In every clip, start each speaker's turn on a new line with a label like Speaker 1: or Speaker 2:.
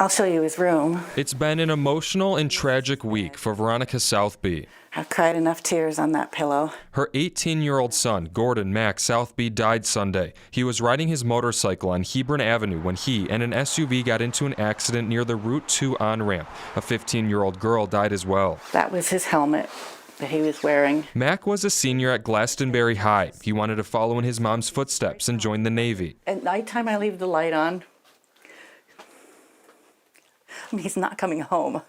Speaker 1: I'll show you his room.
Speaker 2: It's been an emotional and tragic week for Veronica Southby.
Speaker 1: I've cried enough tears on that pillow.
Speaker 2: Her 18-year-old son, Gordon Mac Southby, died Sunday. He was riding his motorcycle on Hebron Avenue when he and an SUV got into an accident near the Route 2 on-ramp. A 15-year-old girl died as well.
Speaker 1: That was his helmet that he was wearing.
Speaker 2: Mac was a senior at Glastonbury High. He wanted to follow in his mom's footsteps and join the Navy.
Speaker 1: At nighttime, I leave the light on. He's not coming home.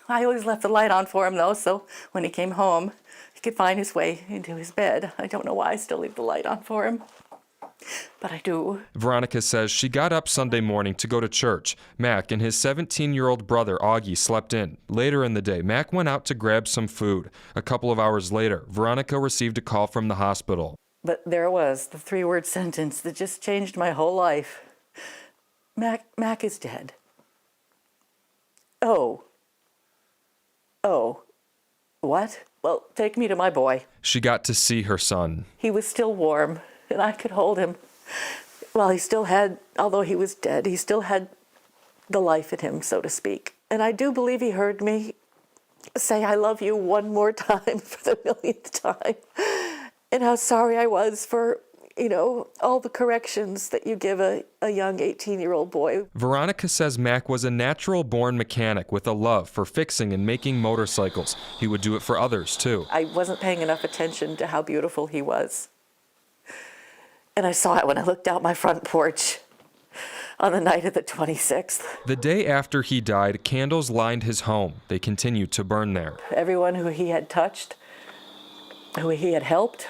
Speaker 1: I always left the light on for him, though, so when he came home, he could find his way into his bed. I don't know why I still leave the light on for him, but I do.
Speaker 2: Veronica says she got up Sunday morning to go to church. Mac and his 17-year-old brother, Augie, slept in. Later in the day, Mac went out to grab some food. A couple of hours later, Veronica received a call from the hospital.
Speaker 1: But there was the three-word sentence that just changed my whole life. Mac is dead. Oh, what? Well, take me to my boy.
Speaker 2: She got to see her son.
Speaker 1: He was still warm, and I could hold him. Well, he still had, although he was dead, he still had the life in him, so to speak. And I do believe he heard me say, I love you one more time for the millionth time. And how sorry I was for, all the corrections that you give a young 18-year-old boy.
Speaker 2: Veronica says Mac was a natural-born mechanic with a love for fixing and making motorcycles. He would do it for others, too.
Speaker 1: I wasn't paying enough attention to how beautiful he was. And I saw it when I looked out my front porch on the night of the 26th.
Speaker 2: The day after he died, candles lined his home. They continued to burn there.
Speaker 1: Everyone who he had touched, who he had helped,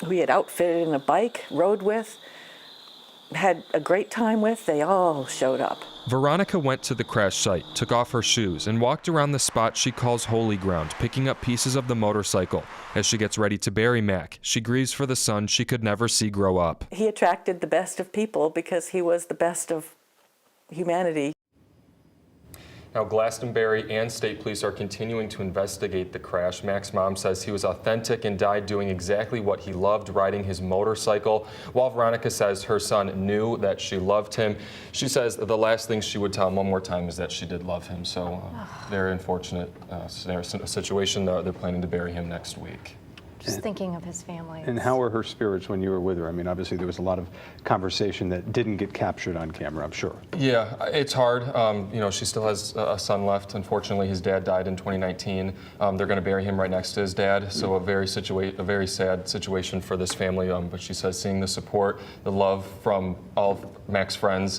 Speaker 1: who he had outfitted in a bike, rode with, had a great time with, they all showed up.
Speaker 2: Veronica went to the crash site, took off her shoes, and walked around the spot she calls holy ground, picking up pieces of the motorcycle. As she gets ready to bury Mac, she grieves for the son she could never see grow up.
Speaker 1: He attracted the best of people because he was the best of humanity.
Speaker 2: Now, Glastonbury and state police are continuing to investigate the crash. Mac's mom says he was authentic and died doing exactly what he loved, riding his motorcycle. While Veronica says her son knew that she loved him, she says the last thing she would tell him one more time is that she did love him. So, very unfortunate situation. They're planning to bury him next week.
Speaker 3: Just thinking of his family.
Speaker 4: And how were her spirits when you were with her? I mean, obviously there was a lot of conversation that didn't get captured on camera, I'm sure.
Speaker 2: Yeah, it's hard. She still has a son left. Unfortunately, his dad died in 2019. They're going to bury him right next to his dad, so a very sad situation for this family. But she says seeing the support, the love from all of Mac's friends,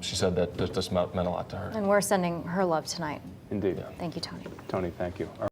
Speaker 2: she said that just meant a lot to her.
Speaker 3: And we're sending her love tonight.
Speaker 4: Indeed.
Speaker 3: Thank you, Tony.
Speaker 4: Tony, thank you.